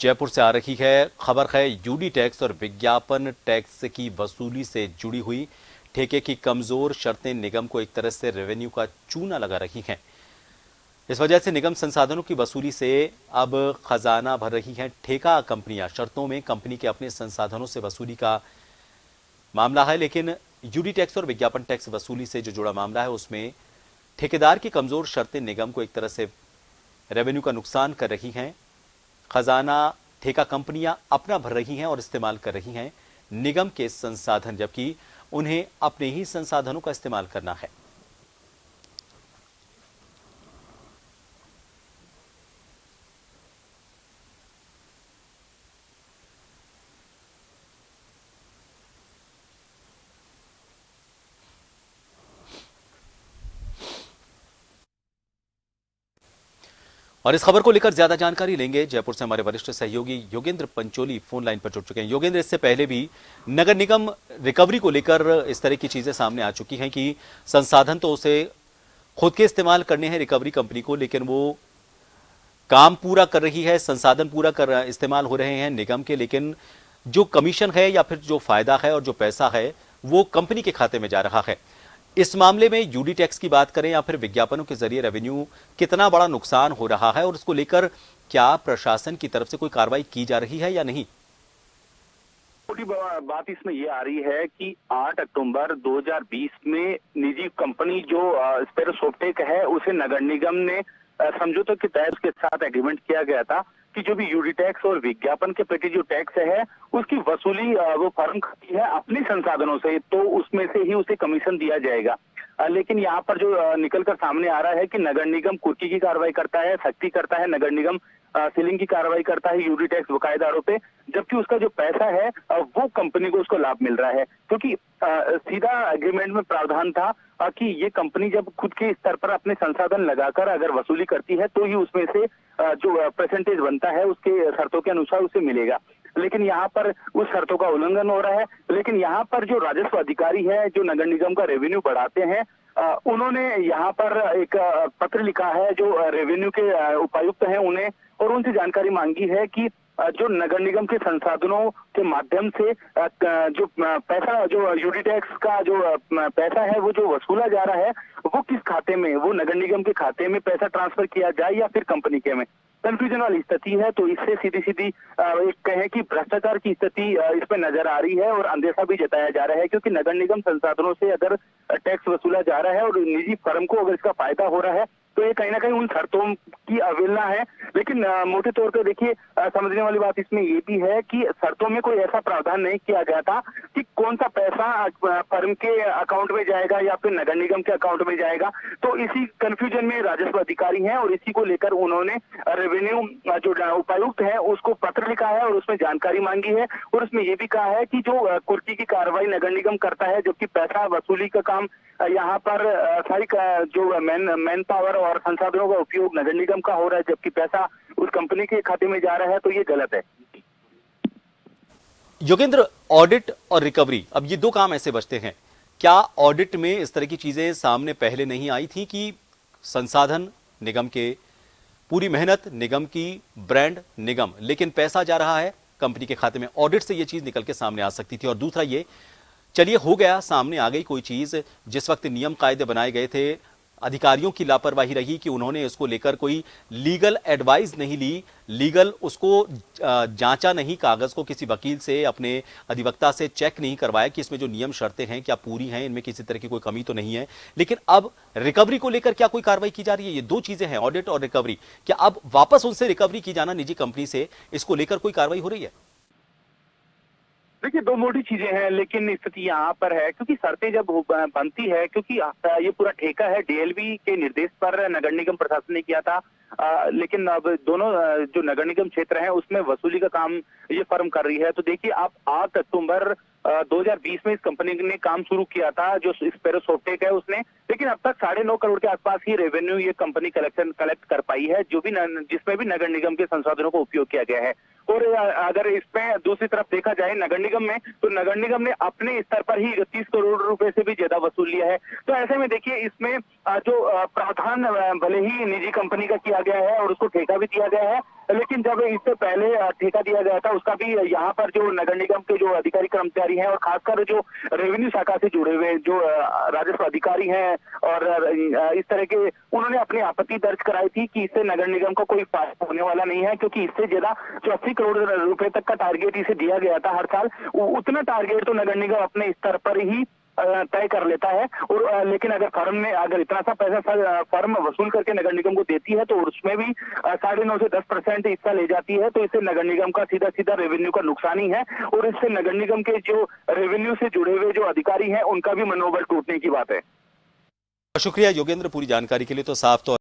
जयपुर से आ रही है खबर है यूडी टैक्स और विज्ञापन टैक्स की वसूली से जुड़ी हुई। ठेके की कमजोर शर्तें निगम को एक तरह से रेवेन्यू का चूना लगा रही हैं। इस वजह से निगम संसाधनों की वसूली से अब खजाना भर रही हैं ठेका कंपनियां। शर्तों में कंपनी के अपने संसाधनों से वसूली का मामला है, लेकिन यूडी टैक्स और विज्ञापन टैक्स वसूली से जो जुड़ा मामला है उसमें ठेकेदार की कमजोर शर्तें निगम को एक तरह से रेवेन्यू का नुकसान कर रही हैं। खजाना ठेका कंपनियां अपना भर रही हैं और इस्तेमाल कर रही हैं निगम के संसाधन, जबकि उन्हें अपने ही संसाधनों का इस्तेमाल करना है। और इस खबर को लेकर ज्यादा जानकारी लेंगे। जयपुर से हमारे वरिष्ठ सहयोगी योगेंद्र पंचोली फोन लाइन पर जुड़ चुके हैं। योगेंद्र, इससे पहले भी नगर निगम रिकवरी को लेकर इस तरह की चीजें सामने आ चुकी हैं कि संसाधन तो उसे खुद के इस्तेमाल करने हैं रिकवरी कंपनी को, लेकिन वो काम पूरा कर रही है, संसाधन पूरा कर इस्तेमाल हो रहे हैं निगम के, लेकिन जो कमीशन है या फिर जो फायदा है और जो पैसा है वो कंपनी के खाते में जा रहा है। इस मामले में यूडी टैक्स की बात करें या फिर विज्ञापनों के जरिए रेवेन्यू कितना बड़ा नुकसान हो रहा है और उसको लेकर क्या प्रशासन की तरफ से कोई कार्रवाई की जा रही है या नहीं? छोटी बात इसमें ये आ रही है कि 8 अक्टूबर 2020 में निजी कंपनी जो स्पेरो सोफ्टेक है उसे नगर निगम ने समझौते के तहत उसके साथ एग्रीमेंट किया गया था कि जो भी यूडी टैक्स और विज्ञापन के प्रति जो टैक्स है उसकी वसूली वो फर्म करती है अपने संसाधनों से, तो उसमें से ही उसे कमीशन दिया जाएगा। लेकिन यहाँ पर जो निकलकर सामने आ रहा है कि नगर निगम कुर्की की कार्रवाई करता है, सख्ती करता है, नगर निगम सीलिंग की कार्रवाई करता है यूडी टैक्स बकायेदारों पे, जबकि उसका जो पैसा है वो कंपनी को उसको लाभ मिल रहा है, क्योंकि सीधा एग्रीमेंट में प्रावधान था कि ये कंपनी जब खुद के स्तर पर अपने संसाधन लगाकर अगर वसूली करती है तो ही उसमें से जो परसेंटेज बनता है उसके शर्तों के अनुसार उसे मिलेगा। लेकिन यहाँ पर उस शर्तों का उल्लंघन हो रहा है। लेकिन यहाँ पर जो राजस्व अधिकारी है जो नगर निगम का रेवेन्यू बढ़ाते हैं, उन्होंने यहाँ पर एक पत्र लिखा है जो रेवेन्यू के उपायुक्त हैं उन्हें, और उनसे जानकारी मांगी है कि जो नगर निगम के संसाधनों के माध्यम से जो पैसा, जो यूडी टैक्स का जो पैसा है वो जो वसूला जा रहा है वो किस खाते में, वो नगर निगम के खाते में पैसा ट्रांसफर किया जाए या फिर कंपनी के में। कंफ्यूजन वाली स्थिति है, तो इससे सीधी सीधी एक कहें कि भ्रष्टाचार की स्थिति इसमें नजर आ रही है और अंदेशा भी जताया जा रहा है, क्योंकि नगर निगम संसाधनों से अगर टैक्स वसूला जा रहा है और निजी फर्म को अगर इसका फायदा हो रहा है तो ये कहीं ना कहीं उन शर्तों की अवहेलना है। लेकिन मोटे तौर पर देखिए, समझने वाली बात इसमें ये भी है कि शर्तों में कोई ऐसा प्रावधान नहीं किया गया था कि कौन सा पैसा फर्म के अकाउंट में जाएगा या फिर नगर निगम के अकाउंट में जाएगा। तो इसी कंफ्यूजन में राजस्व अधिकारी हैं और इसी को लेकर उन्होंने रेवेन्यू जो उपायुक्त है उसको पत्र लिखा है और उसमें जानकारी मांगी है, और उसमें यह भी कहा है कि जो कुर्की की कार्रवाई नगर निगम करता है, जबकि पैसा वसूली का काम यहाँ पर सारी जो मैन पावर और संसाधनों का उपयोग नगर निगम का हो रहा है, जबकि पैसा उस कंपनी के खाते में जा रहा है, तो ये गलत है। योगेंद्र, ऑडिट और रिकवरी, अब ये दो काम ऐसे बचते हैं। क्या ऑडिट में इस तरह की चीजें सामने पहले नहीं आई थी कि संसाधन निगम के, पूरी मेहनत निगम की, ब्रांड निगम, लेकिन पैसा जा रहा है कंपनी के खाते में? ऑडिट से ये चीज निकल के सामने आ सकती थी। और दूसरा ये, चलिए हो गया, सामने आ गई कोई चीज, जिस वक्त नियम कायदे बनाए गए थे अधिकारियों की लापरवाही रही कि उन्होंने इसको लेकर कोई लीगल एडवाइस नहीं ली, लीगल उसको जांचा नहीं, कागज को किसी वकील से, अपने अधिवक्ता से चेक नहीं करवाया कि इसमें जो नियम शर्तें हैं क्या पूरी हैं, इनमें किसी तरह की कोई कमी तो नहीं है। लेकिन अब रिकवरी को लेकर क्या कोई कार्रवाई की जा रही है? ये दो चीजें हैं, ऑडिट और रिकवरी। क्या अब वापस उनसे रिकवरी की जाना निजी कंपनी से, इसको लेकर कोई कार्रवाई हो रही है? देखिए, दो मोटी चीजें हैं, लेकिन स्थिति यहाँ पर है क्योंकि शर्तें जब बनती है, क्योंकि ये पूरा ठेका है डीएलबी के निर्देश पर नगर निगम प्रशासन ने किया था, लेकिन अब दोनों जो नगर निगम क्षेत्र है उसमें वसूली का काम ये फर्म कर रही है। तो देखिए, आप 8 अक्टूबर 2020 में इस कंपनी ने काम शुरू किया था जो स्पेरो सोफ्टेक है उसने, लेकिन अब तक 9.5 करोड़ के आसपास ही रेवेन्यू ये कंपनी कलेक्ट कर पाई है, जो भी जिसमें भी नगर निगम के संसाधनों का उपयोग किया गया है। और अगर इसमें दूसरी तरफ देखा जाए नगर निगम में, तो नगर निगम ने अपने स्तर पर ही 30 करोड़ रुपए से भी ज्यादा वसूल लिया है। तो ऐसे में देखिए, इसमें जो प्रावधान भले ही निजी कंपनी का किया गया है और उसको ठेका भी दिया गया है, लेकिन जब इससे पहले ठेका दिया गया था उसका भी यहाँ पर जो नगर निगम के जो अधिकारी कर्मचारी हैं और खासकर जो रेवेन्यू शाखा से जुड़े हुए जो राजस्व अधिकारी हैं और इस तरह के उन्होंने अपनी आपत्ति दर्ज कराई थी कि इससे नगर निगम को कोई फायदा होने वाला नहीं है, क्योंकि इससे ज्यादा जो 80 करोड़ रुपए तक का टारगेट इसे दिया गया था हर साल, उतना टारगेट तो नगर निगम अपने स्तर पर ही तय कर लेता है। और लेकिन अगर फर्म में अगर इतना सा पैसा फर्म वसूल करके नगर निगम को देती है तो उसमें भी 9.5 से 10% हिस्सा ले जाती है, तो इससे नगर निगम का सीधा सीधा रेवेन्यू का नुकसान ही है और इससे नगर निगम के जो रेवेन्यू से जुड़े हुए जो अधिकारी हैं उनका भी मनोबल टूटने की बात है। शुक्रिया योगेंद्र, पूरी जानकारी के लिए। तो साफ तौर